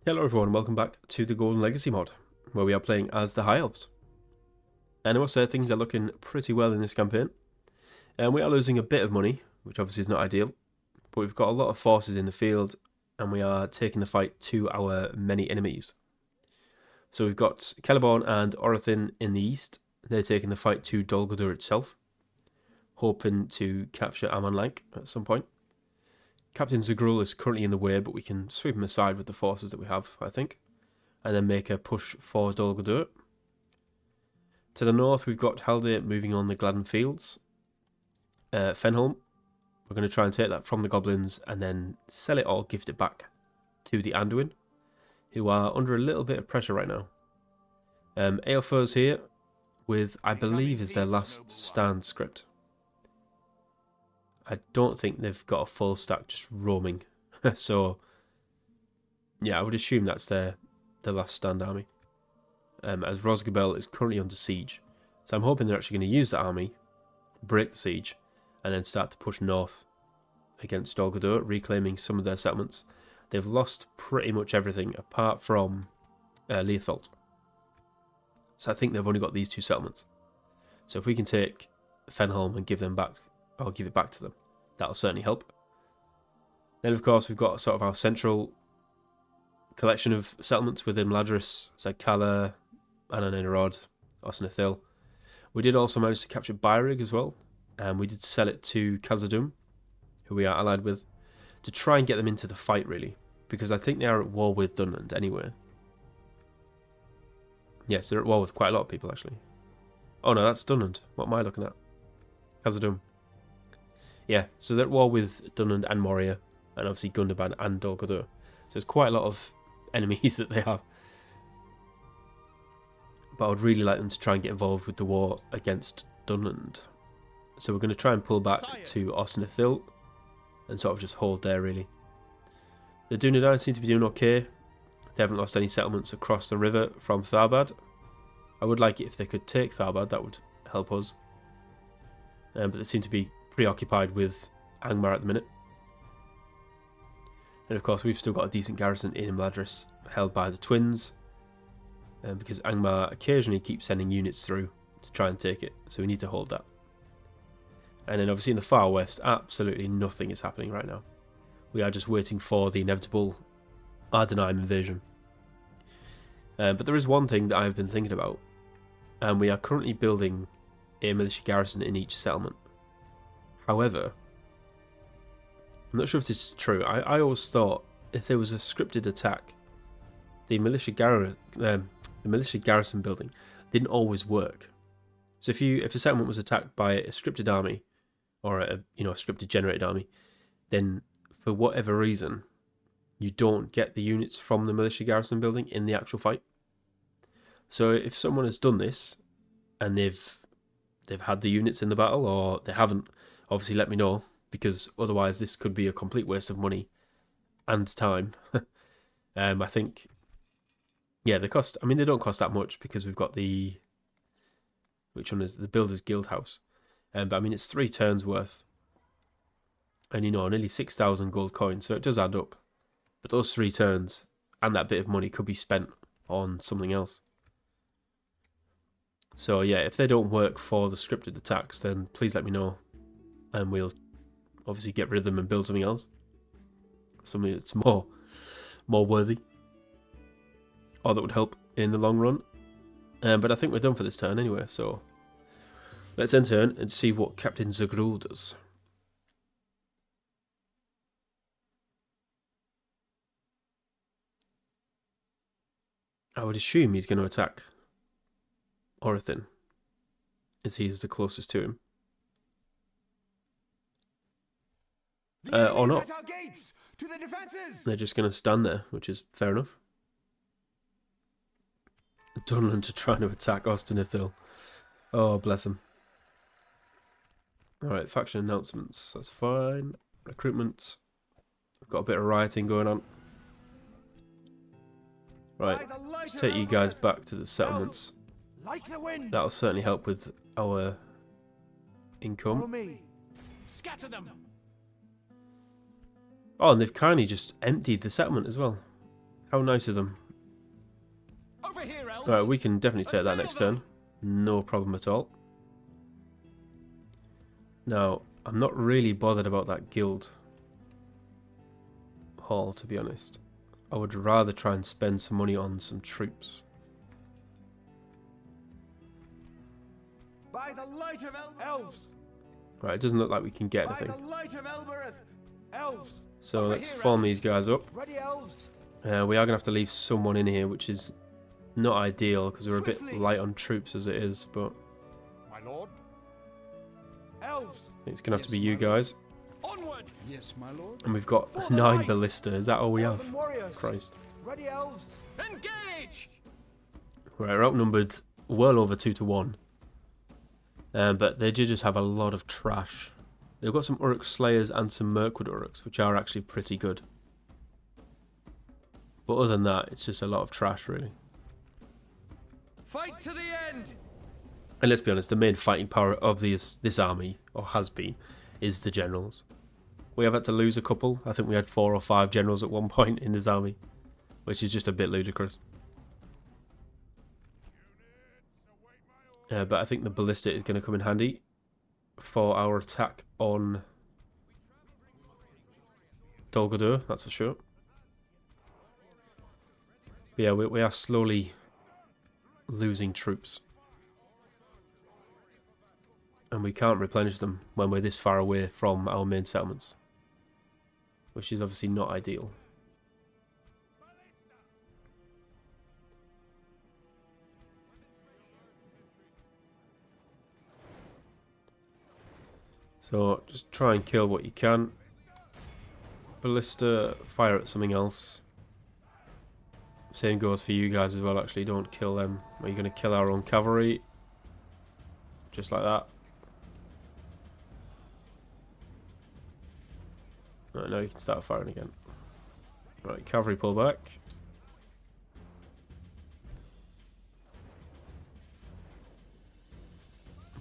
Hello everyone, welcome back to the Golden Legacy mod, where we are playing as the High Elves. And I must say things are looking pretty well in this campaign. And we are losing a bit of money, which obviously is not ideal, but we've got a lot of forces in the field, and we are taking the fight to our many enemies. So we've got Celeborn and Orathin in the east. They're taking the fight to Dol Guldur itself, hoping to capture Aman-Lank at some point. Captain Ziegler is currently in the way, but we can sweep him aside with the forces that we have, I think, and then make a push for Dol Guldur. To the north, we've got Haldir moving on the Gladden Fields. Fenholm, we're going to try and take that from the goblins and then sell it or gift it back to the Anduin, who are under a little bit of pressure right now. Aelfurs here with, I believe, is their last stand script. I don't think they've got a full stack just roaming. So, yeah, I would assume that's their last stand army. As Rosgabel is currently under siege. So I'm hoping they're actually going to use that army, break the siege, and then start to push north against Dol Guldur, reclaiming some of their settlements. They've lost pretty much everything apart from Leotholt. So I think they've only got these two settlements. So if we can take Fenholm and give them back, or give it back to them, that'll certainly help. Then of course we've got sort of our central collection of settlements within Ladris, Zagkala, Ananenarod, Osnathil. We did also manage to capture Bairig as well, and we did sell it to Khazad-dûm, who we are allied with, to try and get them into the fight really, because I think they are at war with Dunland anyway. Yes, they're at war with quite a lot of people actually. Oh no, that's Dunland. What am I looking at? Khazad-dûm. Yeah, so they're at war with Dunland and Moria, and obviously Gundabad and Dol Guldur. So there's quite a lot of enemies that they have. But I would really like them to try and get involved with the war against Dunland. So we're going to try and pull back to Osnathil and sort of just hold there really. The Dunedain seem to be doing okay. They haven't lost any settlements across the river from Tharbad. I would like it if they could take Tharbad, that would help us. But they seem to be preoccupied with Angmar at the minute. And of course we've still got a decent garrison in Imladris, held by the twins, because Angmar occasionally keeps sending units through to try and take it, so we need to hold that. And then obviously in the far west, absolutely nothing is happening right now. We are just waiting for the inevitable Ardenheim invasion. But there is one thing that I've been thinking about, and we are currently building a militia garrison in each settlement. However, I'm not sure if this is true. I always thought if there was a scripted attack, the militia garrison building didn't always work. So if a settlement was attacked by a scripted army, or a scripted generated army, then for whatever reason, you don't get the units from the militia garrison building in the actual fight. So if someone has done this and they've had the units in the battle, or they haven't, obviously let me know, because otherwise this could be a complete waste of money and time. I think, yeah, they cost, I mean, they don't cost that much because we've got the, which one is the Builder's Guild House. But I mean, it's 3 turns worth. And nearly 6,000 gold coins, so it does add up. But those 3 turns and that bit of money could be spent on something else. So yeah, if they don't work for the scripted attacks, then please let me know, and we'll obviously get rid of them and build something else, something that's more worthy, or that would help in the long run. But I think we're done for this turn anyway, so let's end turn and see what Captain Ziegler does. I would assume he's going to attack Orathin, as he is the closest to him. Or not. They're just going to stand there, which is fair enough. Dunland are trying to attack Osnathil. Oh, bless him. Alright, faction announcements. That's fine. Recruitment. We've got a bit of rioting going on. Right, let's take you guys back to the settlements. That'll certainly help with our income. Scatter them. Oh, and they've kindly just emptied the settlement as well. How nice of them. Over here, Elves. Right, we can definitely take that Assail next them. turn. No problem at all. Now, I'm not really bothered about that guild hall, to be honest. I would rather try and spend some money on some troops. By the light of Elves. Right, it doesn't look like we can get By anything. the light of Elbereth. Elves. So Over let's here, farm Elves. these guys up. Ready, Elves. We are going to have to leave someone in here, which is not ideal because we're a bit Swiftly. light on troops as it is, but My lord. Elves. I think it's going to have to be you guys. Onward. Yes, my lord. And we've got For the 9 light. ballista. Is that all we have? Elven warriors. Christ. Ready, Elves. Engage. Right, we're outnumbered well over 2 to 1. But they do just have a lot of trash. They've got some Uruk Slayers and some Mirkwood Uruks, which are actually pretty good. But other than that, it's just a lot of trash, really. Fight to the end. And let's be honest, the main fighting power of this army, or has been, is the generals. We have had to lose a couple. I think we had 4 or 5 generals at one point in this army, which is just a bit ludicrous. But I think the ballista is going to come in handy for our attack on Dol Guldur, that's for sure. But yeah, we are slowly losing troops. And we can't replenish them when we're this far away from our main settlements, which is obviously not ideal. So just try and kill what you can. Ballista, fire at something else. Same goes for you guys as well, actually. Don't kill them. Are you going to kill our own cavalry? Just like that. Right, now you can start firing again. Right, cavalry pull back.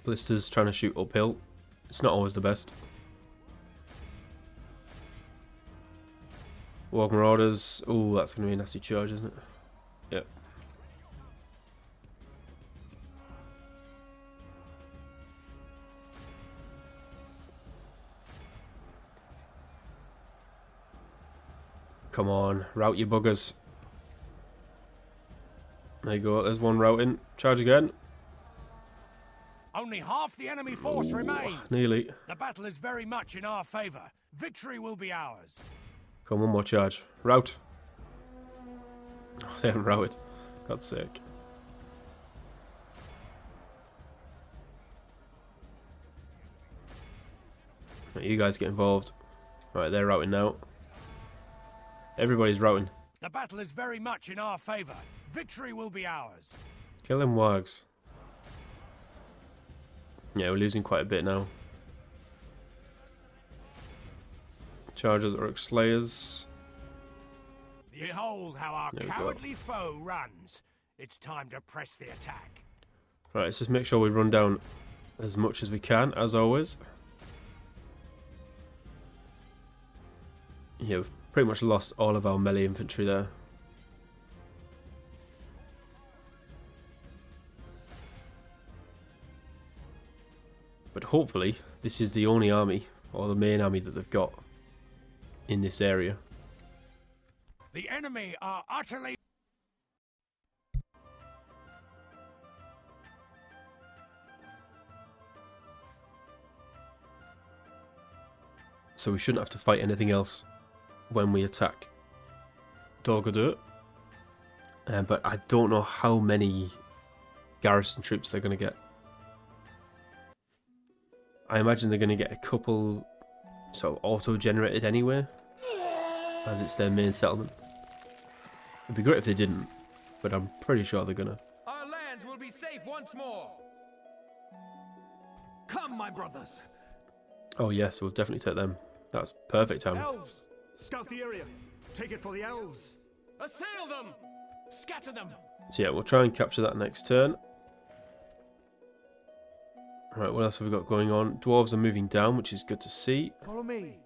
Ballista's trying to shoot uphill. It's not always the best. Warg Marauders. Oh, that's going to be a nasty charge, isn't it? Yep. Come on, route your buggers. There you go, there's one routing. Charge again. Only half the enemy force remains. Nearly. The battle is very much in our favour. Victory will be ours. Come on, one more charge. Route. Oh, they haven't routed. God's sake. Right, you guys get involved. Right, they're routing now. Everybody's routing. The battle is very much in our favour. Victory will be ours. Kill them wargs. Yeah, we're losing quite a bit now. Chargers or Slayers. Behold how our There we go. cowardly foe runs. It's time to press the attack. Right, let's just make sure we run down as much as we can, as always. Yeah, we've pretty much lost all of our melee infantry there. But hopefully, this is the only army, or the main army that they've got in this area. The enemy are utterly... So we shouldn't have to fight anything else when we attack Dol Guldur. But I don't know how many garrison troops they're going to get. I imagine they're going to get a couple sort of auto-generated anyway, as it's their main settlement. It'd be great if they didn't, but I'm pretty sure they're going to. Our lands will be safe once more. Come, my brothers. Oh yes, we'll definitely take them. That's perfect time. Elves, scout the area. Take it for the elves. Assail them. Scatter them. So yeah, we'll try and capture that next turn. Right, what else have we got going on? Dwarves are moving down, which is good to see. Follow me.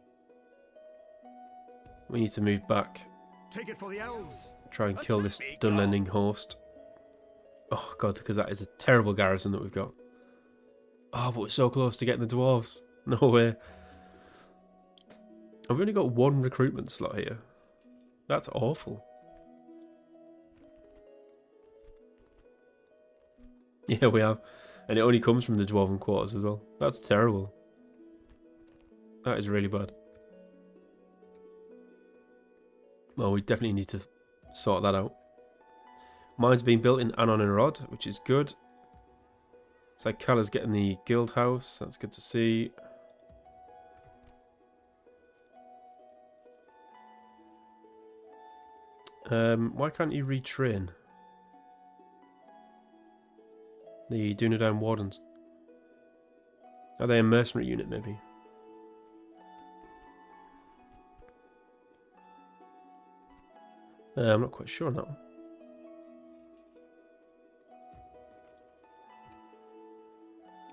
We need to move back Take it for the elves. Try and kill this Dunlending host. Oh god, because that is a terrible garrison that we've got. Oh, but we're so close to getting the dwarves. No way. I've only got one recruitment slot here. That's awful. Yeah, we have. And it only comes from the dwarven quarters as well. That's terrible. That is really bad. Well, we definitely need to sort that out. Mine's being built in Anon and Rod, which is good. It's like Kala's getting the guild house. That's good to see. Why can't you retrain the Dunedain Wardens? Are they a mercenary unit, maybe? I'm not quite sure on that one.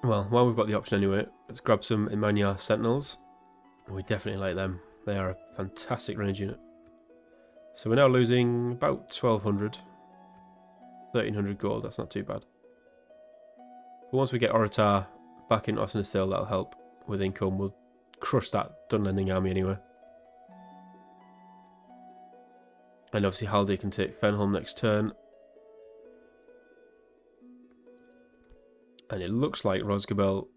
Well, while we've got the option anyway, let's grab some Emmanuel Sentinels. We definitely like them. They are a fantastic range unit. So we're now losing about 1,200. 1,300 gold, that's not too bad. But once we get Oratar back in Osnastil, that'll help with income. We'll crush that Dunlending army anyway. And obviously Haldir can take Fenholm next turn. And it looks like Rosgabel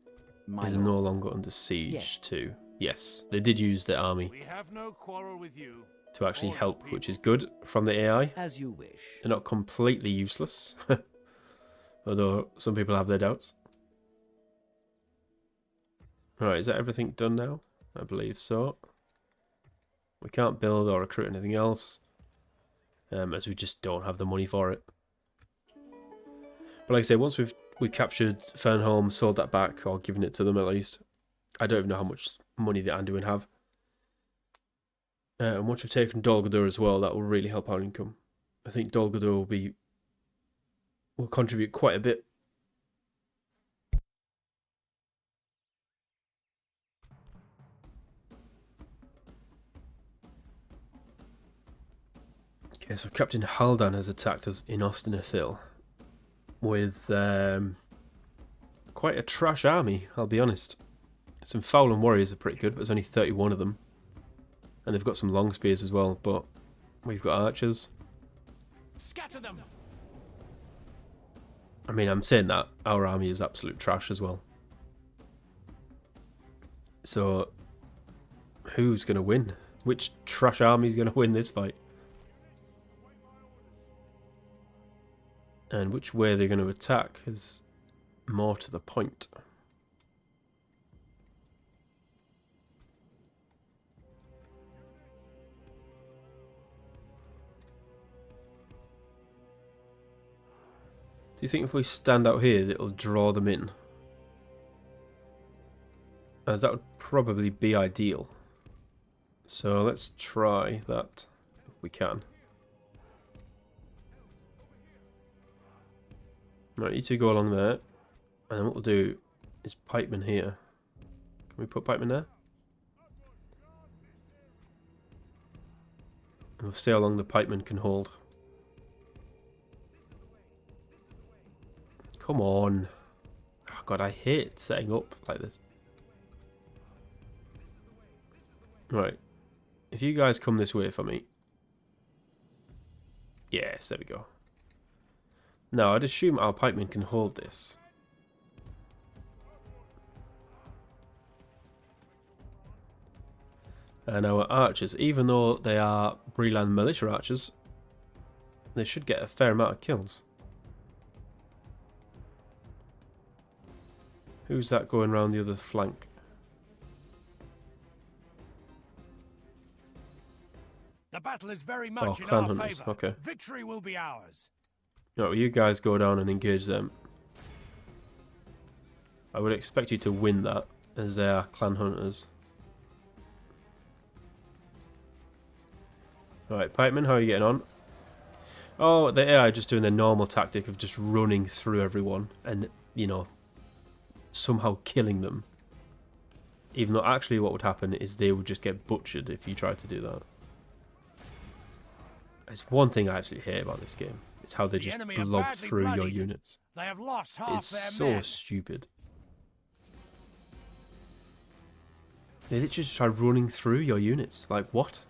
is no longer under siege too. Yes, they did use their army We have no quarrel with you. to actually help, which is good from the AI. As you wish. They're not completely useless, although some people have their doubts. Alright, is that everything done now? I believe so. We can't build or recruit anything else, as we just don't have the money for it. But like I say, once we've captured Fernholm, sold that back, or given it to them at least. I don't even know how much money the Anduin have. And once we've taken Dol Guldur as well, that will really help our income. I think Dol Guldur will contribute quite a bit. Okay, so Captain Haldan has attacked us in Ostenithil with quite a trash army, I'll be honest. Some Fowlan warriors are pretty good, but there's only 31 of them. And they've got some long spears as well, but we've got archers. Scatter them. I mean, I'm saying that our army is absolute trash as well. So, who's going to win? Which trash army is going to win this fight? And which way they're going to attack is more to the point. Do you think if we stand out here that it'll draw them in? As that would probably be ideal. So let's try that if we can. Right, you two go along there. And then what we'll do is pikemen here. Can we put pikemen there? And we'll see how long the pikemen can hold. Come on. Oh god, I hate setting up like this. Right. If you guys come this way for me. Yes, there we go. Now, I'd assume our pikemen can hold this. And our archers, even though they are Breland militia archers, they should get a fair amount of kills. Who's that going around the other flank? The battle is very much in clan our hunters, favor. okay. Victory will be ours. No, you guys go down and engage them. I would expect you to win that, as they are clan hunters. Alright, pikemen, how are you getting on? Oh, the AI just doing their normal tactic of just running through everyone and, you know, somehow killing them. Even though actually what would happen is they would just get butchered if you tried to do that. It's one thing I absolutely hate about this game. It's how they The just enemy are blob badly through your bloodied. units. They have lost half It's their so men. stupid. They literally just try running through your units. Like, what?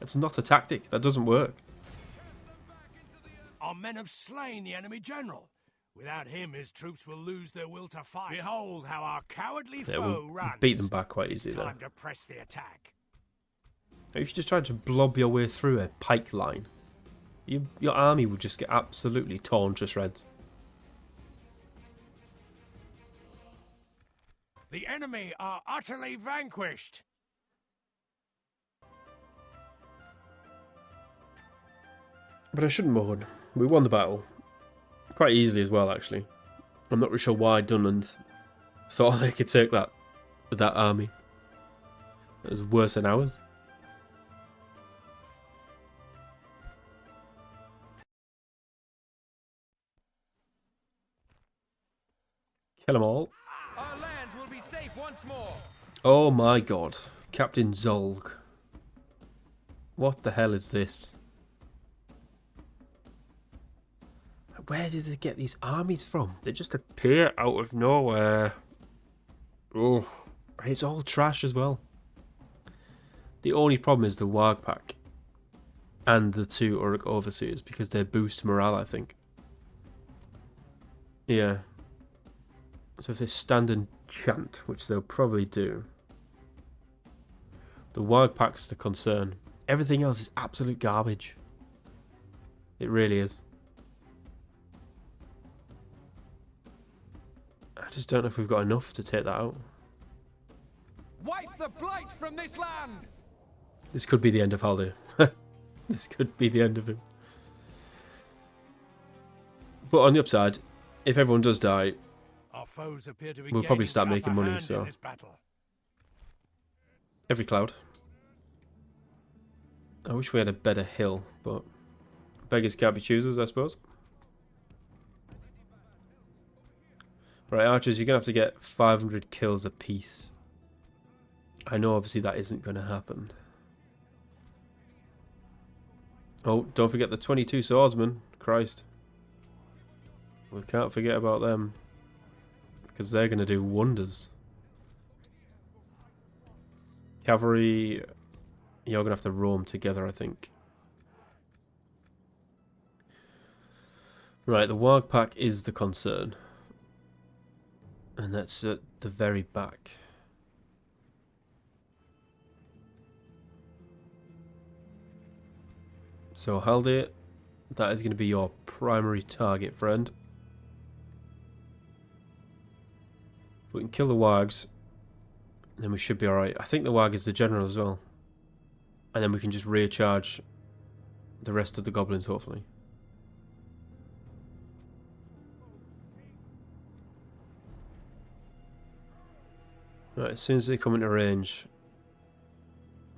It's not a tactic. That doesn't work. Our men have slain the enemy general. Without him, his troops will lose their will to fight. Behold how our cowardly Yeah, foe we'll runs. beat them back quite easily, It's though. time to press the attack. If you just tried to blob your way through a pike line, your army would just get absolutely torn to shreds. The enemy are utterly vanquished. But I shouldn't moan. We won the battle. Quite easily as well, actually. I'm not really sure why Dunland thought they could take that with that army. It was worse than ours. Kill them all. Our lands will be safe once more. Oh my god. Captain Zolg. What the hell is this? Where did they get these armies from? They just appear out of nowhere. Oh, it's all trash as well. The only problem is the Warg Pack and the 2 Uruk Overseers because they boost morale, I think. Yeah. So if they stand and chant, which they'll probably do, the Warg Pack's the concern. Everything else is absolute garbage. It really is. I just don't know if we've got enough to take that out. Wipe the blight from this land. This could be the end of Haldir. This could be the end of him. But on the upside, if everyone does die, Our foes appear to be we'll probably gaining start the making upper money, hand so- in this battle. every cloud. I wish we had a better hill, but beggars can't be choosers, I suppose. Right, archers, you're going to have to get 500 kills apiece. I know obviously that isn't going to happen. Oh, don't forget the 22 swordsmen. Christ. We can't forget about them. Because they're going to do wonders. Cavalry, you're going to have to roam together, I think. Right, the Warg Pack is the concern. And that's at the very back. So Haldir, that is going to be your primary target, friend. If we can kill the Wargs, then we should be alright. I think the Warg is the general as well. And then we can just recharge the rest of the goblins, hopefully. Right, as soon as they come into range,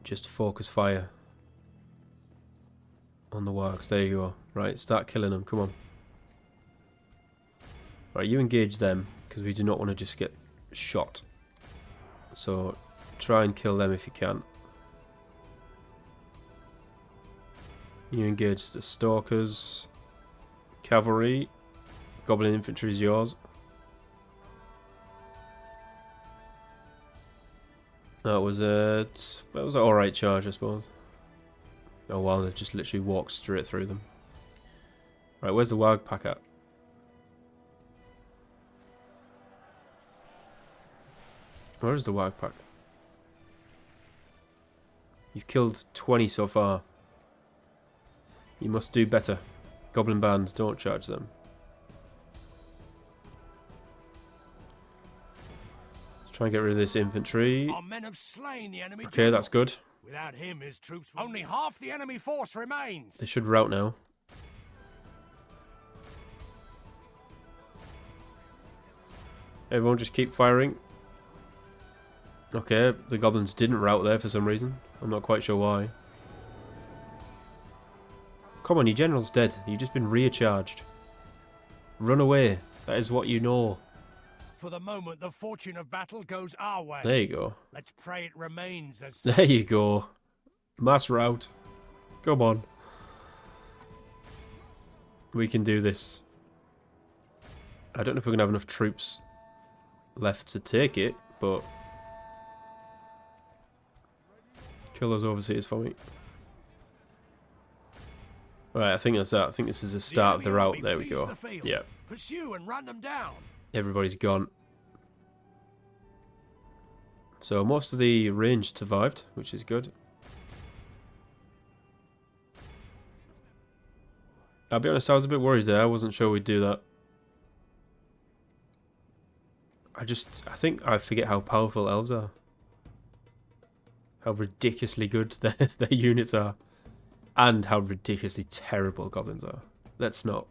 just focus fire on the Wargs. There you go. Right, start killing them. Come on. Right, you engage them, because we do not want to just get shot. So, try and kill them if you can. You engage the Stalkers. Cavalry. Goblin infantry is yours. That was an alright charge, I suppose. Oh wow, they've just literally walked straight through them. Right, where's the Warg Pack at? Where is the Warg Pack? You've killed 20 so far. You must do better. Goblin bands, don't charge them. Let's try and get rid of this infantry. Our men have slain the enemy Okay, general. that's good. Without him, his troops will... Only half the enemy force remains. They should rout now. Everyone just keep firing. Okay, the goblins didn't rout there for some reason. I'm not quite sure why. Come on, your general's dead. You've just been recharged. Run away. That is what you know. For the moment, the fortune of battle goes our way. There you go. Let's pray it remains as... There you go. Mass rout. Come on. We can do this. I don't know if we're going to have enough troops left to take it, but... Kill those overseers for me. Right, I think that's that. I think this is the start of the route. There we go. Yeah. Pursue and run them down. Everybody's gone. So most of the range survived, which is good. I'll be honest, I was a bit worried there. I wasn't sure we'd do that. I think I forget how powerful elves are. How ridiculously good their units are. And how ridiculously terrible goblins are. Let's not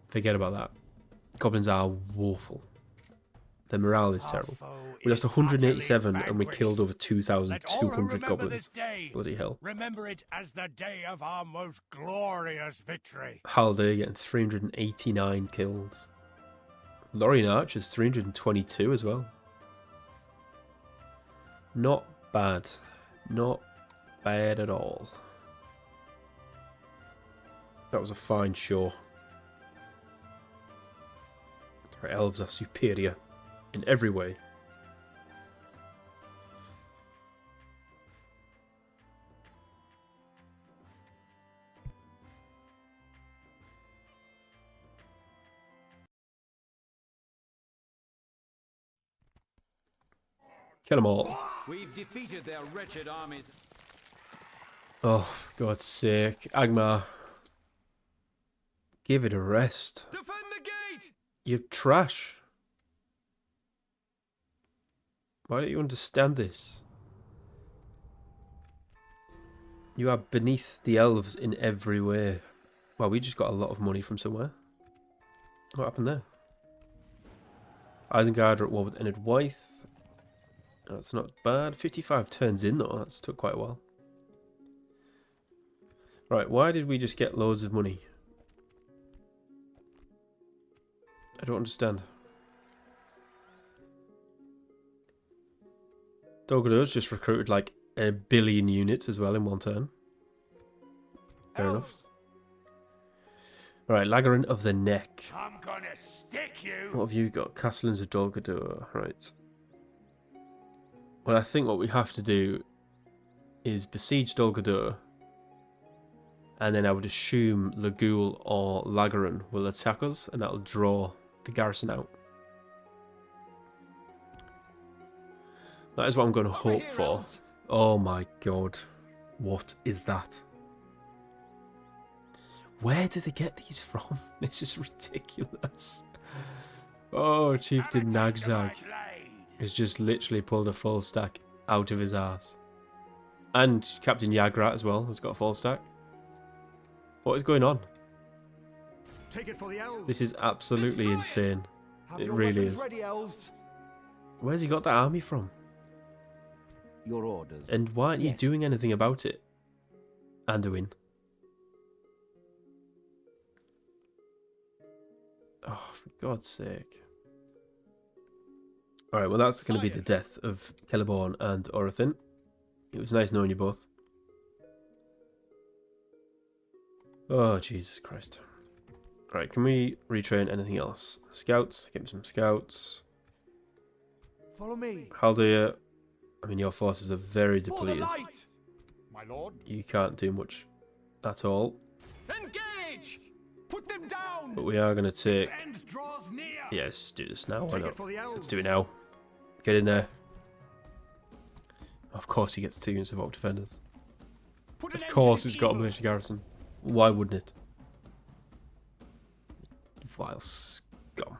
forget about that. Goblins are woeful. Their morale is terrible. We lost 187 and we killed over 2,200 goblins. Bloody hell. Remember it as the day of our most glorious victory. Haldir getting 389 kills. Lorien Archers 322 as well. Not bad. Not bad at all. That was a fine show. Our elves are superior in every way. Kill them all. We've defeated their wretched armies. Oh, for God's sake. Agmar. Give it a rest. Defend the gate! You're trash. Why don't you understand this? You are beneath the elves in every way. Well, we just got a lot of money from somewhere. What happened there? Isengard are at war with Enid Wythe. That's not bad. 55 turns in though. That's took quite a while. Right, why did we just get loads of money? I don't understand. Dol Gulduar's just recruited like 1 billion units as well in one turn. Fair enough. Right, Lagarin of the Neck. I'm gonna stick you. What have you got? Castellans of Dol Gulduar. Right. Well, I think what we have to do is besiege Dol Gulduar, and then I would assume Lagul or Lagarin will attack us, and that'll draw the garrison out. That is what I'm going to hope for. Oh my god. What is that? Where do they get these from? This is ridiculous. Oh, Chieftain Nagzag has just literally pulled a full stack out of his arse. And Captain Yagrat as well has got a full stack. What is going on? Take it for the elves. This is absolutely insane. Have It your really weapons is. ready, elves. Where's he got that army from? Your orders. And why aren't you Yes. doing anything about it? Anduin. Oh, for God's sake. Alright, well that's going to be the death of Celeborn and Orathin. It was nice knowing you both. Oh, Jesus Christ. Alright, can we retrain anything else? Scouts, give me some scouts. Follow me. Haldir, I mean your forces are very For the depleted. light. My lord. You can't do much at all. Engage. Put them down. But we are going to take... End draws near. Yeah, let's do this now. Why Take not? it for the elves. Let's do it now. Get in there. Of course he gets 2 units of Oak Defenders. Put an Of end course to it's this got a evil. militia garrison. Why wouldn't it? Vile scum.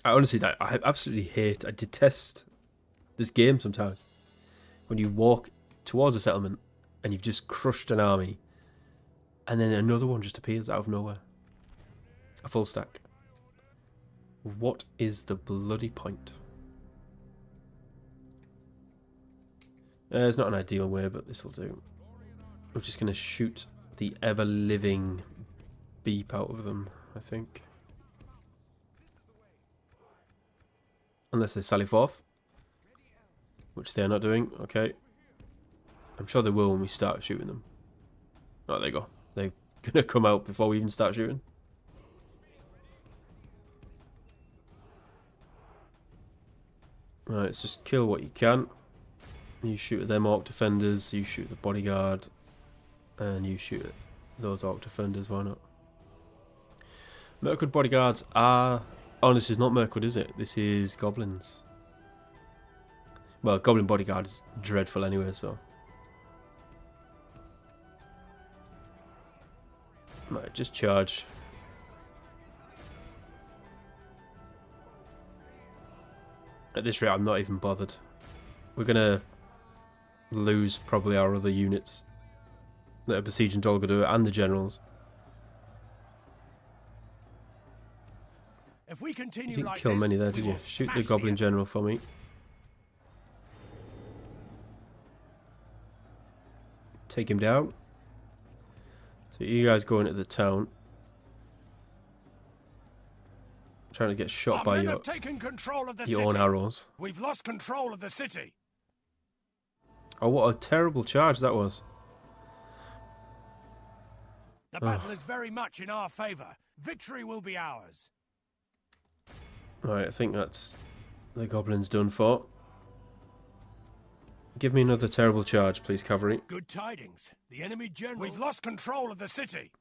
I honestly, I absolutely hate, I detest this game sometimes. When you walk towards a settlement and you've just crushed an army and then another one just appears out of nowhere. A full stack. What is the bloody point? It's not an ideal way, but this will do. We're just going to shoot the ever-living beep out of them, I think. Unless they sally forth. Which they are not doing. Okay. I'm sure they will when we start shooting them. Oh, there you go. They're going to come out before we even start shooting. Right, let's just kill what you can. You shoot at them orc defenders, you shoot the bodyguard, and you shoot at those orc defenders, why not? Mirkwood bodyguards are... Oh, this is not Mirkwood, is it? This is goblins. Well, goblin bodyguard is dreadful anyway, so... Right, just charge. At this rate, I'm not even bothered. We're gonna lose probably our other units that are besieging Dol Guldur and the generals. If we continue You didn't like kill this, many there, we did you? will Shoot the smash goblin enemy. general for me. Take him down. So you guys go into the town. Trying to get shot Our by men your have taken control of the own city. arrows. We've lost control of the city. Oh, what a terrible charge that was. The battle is very much in our favour. Victory will be ours. Right, I think that's the goblins done for. Give me another terrible charge, please, cavalry. Good tidings. The enemy general... We've lost control of the city.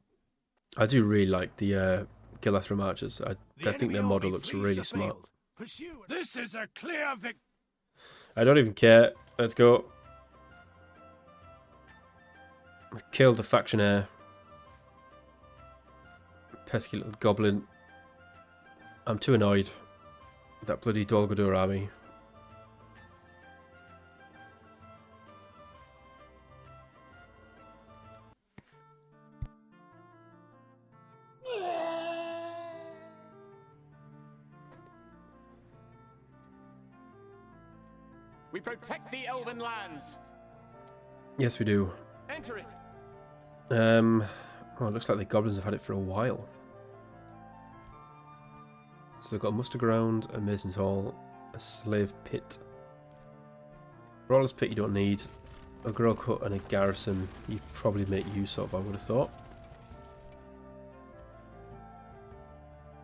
I do really like the Gilethram archers. I think enemy their model army looks flees really the smart. field. Pursue. This is a clear victory. I don't even care. Let's go. I've killed the factionaire. Pesky little goblin. I'm too annoyed with that bloody Dol Guldur army. We protect the elven lands. Yes, we do. Enter it. Well, it looks like the goblins have had it for a while. So they've got a muster ground, a mason's hall, a slave pit. Brawler's pit you don't need. A grog hut and a garrison you probably make use of, I would have thought.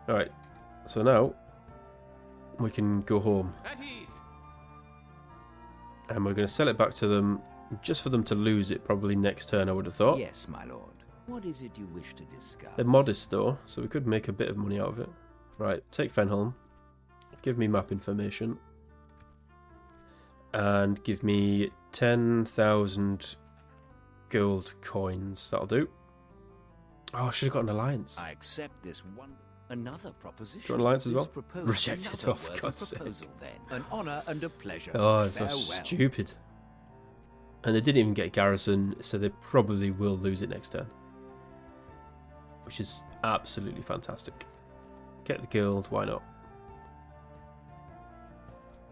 Alright, so now we can go home. At ease. And we're going to sell it back to them, just for them to lose it probably next turn, I would have thought. Yes, my lord. What is it you wish to discuss? They're modest though, so we could make a bit of money out of it. Right, take Fenholm. Give me map information. And give me 10,000 gold coins. That'll do. Oh, I should have got an alliance. I accept this one. Another proposition. Do you want alliance as This well? proposal- Rejected, another oh, for worthy God's sake. proposal, then. An honour and a pleasure. Oh, it's so Farewell. stupid. And they didn't even get garrison, so they probably will lose it next turn. Which is absolutely fantastic. Get the guild, why not?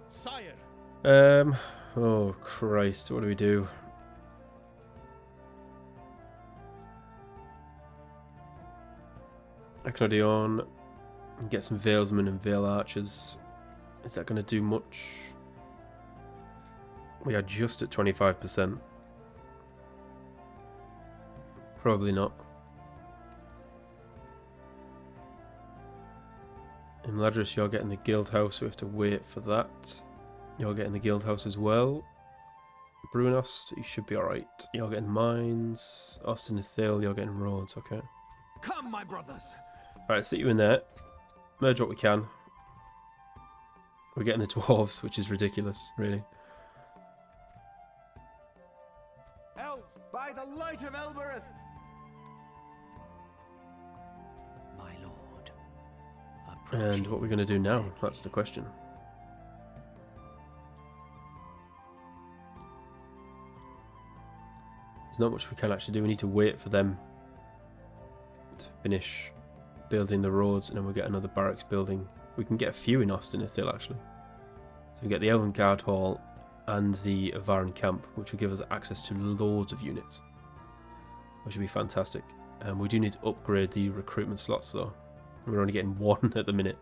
Sire. Oh Christ, what do we do? Echnodion, get some Valesmen and Vale Archers. Is that going to do much? We are just at 25%. Probably not. In Ladris, you're getting the guild house, so we have to wait for that. You're getting the guild house as well. Brunost, you should be alright. You're getting mines. Austin Ithil, you're getting roads, okay. Come, my brothers. Alright, sit you in there. Merge what we can. We're getting the dwarves, which is ridiculous, really. Elves, by the light of Elbereth. My lord. And what we're going to do now, that's the question. There's not much we can actually do. We need to wait for them to finish building the roads, and then we'll get another barracks building. We can get a few in Austin Ithil, actually. So we get the Elven Guard Hall and the Avaran Camp, which will give us access to loads of units, which would be fantastic. We do need to upgrade the recruitment slots, though. We're only getting one at the minute,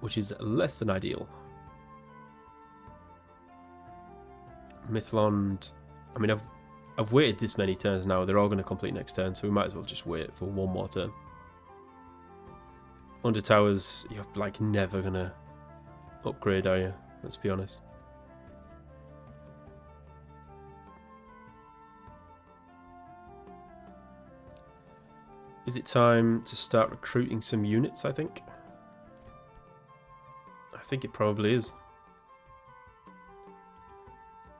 which is less than ideal. Mithlond, I mean, I've waited this many turns now. They're all going to complete next turn, so we might as well just wait for one more turn. Under towers, you're like never going to upgrade, are you? Let's be honest. Is it time to start recruiting some units, I think? I think it probably is.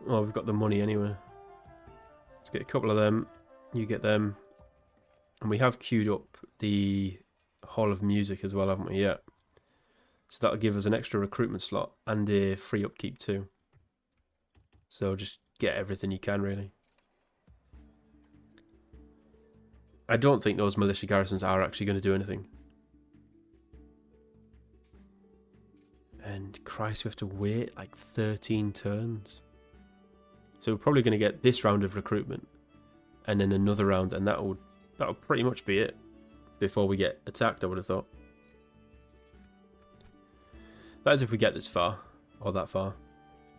Oh, we've got the money anyway. Let's get a couple of them. You get them. And we have queued up the Hall of Music as well, haven't we? Yeah. So that'll give us an extra recruitment slot and a free upkeep too. So just get everything you can, really. I don't think those militia garrisons are actually going to do anything. And Christ, we have to wait like 13 turns. So we're probably going to get this round of recruitment and then another round, and that'll pretty much be it before we get attacked, I would have thought. That is if we get this far, or that far.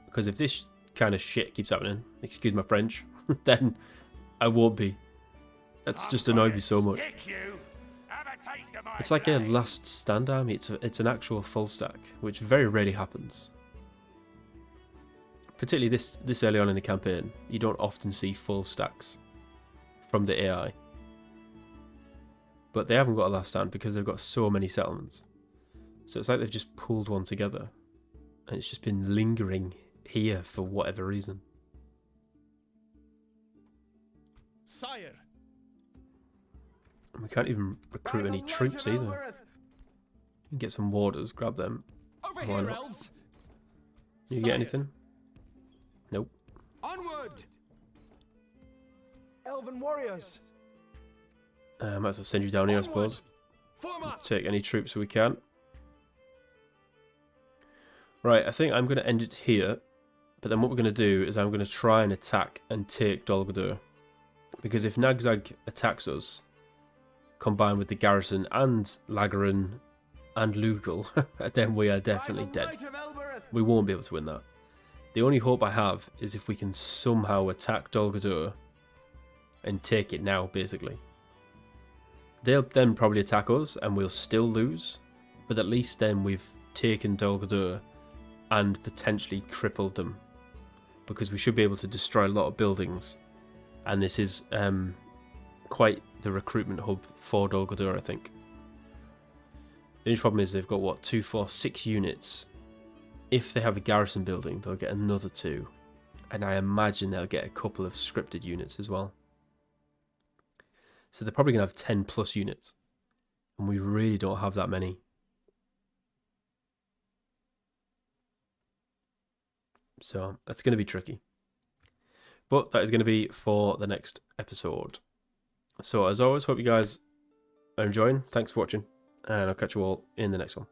Because if this kind of shit keeps happening, excuse my French, then I won't be. That's just annoyed me so much. It's like a last stand army. It's an actual full stack, which very rarely happens. Particularly this early on in the campaign, you don't often see full stacks from the AI. But they haven't got a last stand because they've got so many settlements. So it's like they've just pulled one together. And it's just been lingering here for whatever reason. Sire. And we can't even recruit any troops either. You can get some warders, grab them. Over Why here, not? elves. You get anything? Nope. Onward. Elven warriors. Might as well send you down here, I suppose. Form up. Take any troops we can. Right, I think I'm going to end it here. But then what we're going to do is I'm going to try and attack and take Dol Guldur. Because if Nagzag attacks us, combined with the garrison and Lagaran and Lugal, then we are definitely dead. We won't be able to win that. The only hope I have is if we can somehow attack Dol Guldur and take it now, basically. They'll then probably attack us and we'll still lose, but at least then we've taken Dol Guldur and potentially crippled them, because we should be able to destroy a lot of buildings, and this is quite the recruitment hub for Dol Guldur, I think. The only problem is they've got, what, 2, 4, 6 units. If they have a garrison building, they'll get another 2. And I imagine they'll get a couple of scripted units as well. So they're probably going to have 10 plus units. And we really don't have that many. So that's going to be tricky. But that is going to be for the next episode. So as always, hope you guys are enjoying. Thanks for watching. And I'll catch you all in the next one.